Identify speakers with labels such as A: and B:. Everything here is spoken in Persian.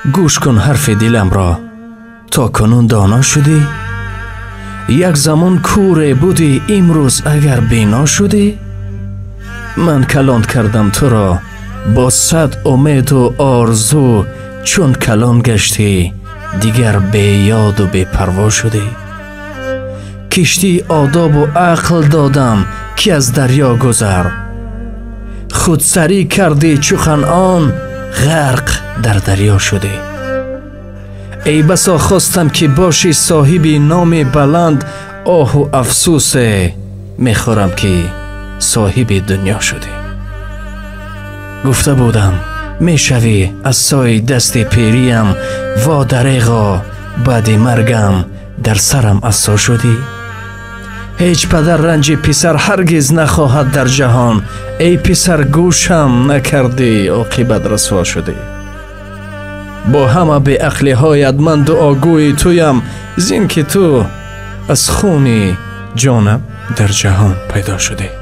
A: گوش کن حرف دلم را، تا کنون دانا شدی؟ یک زمان کوره بودی، امروز اگر بینا شدی؟ من کلان کردم تو را با صد امید و آرزو، چون کلان گشتی دیگر بی یاد و بی پروا شدی. کشتی آداب و عقل دادم که از دریا گذر، خودسری کردی چو خنعان، غرق در دریا شدی. ای بسا خواستم که باشی صاحبی نام بلند، آه و افسوس میخورم که صاحب دنیا شدی. گفته بودم میشوی از سای دست پیریم، وا دریغا بعد مرگم در سرم اسا شدی. هیچ پدر رنج پسر هرگز نخواهد در جهان، ای پسر گوشم نکردی عاقبت رسوا شدی. با همه به عقلی هایت من دعاگوی تویم، زین که تو از خون جانم در جهان پیدا شدی.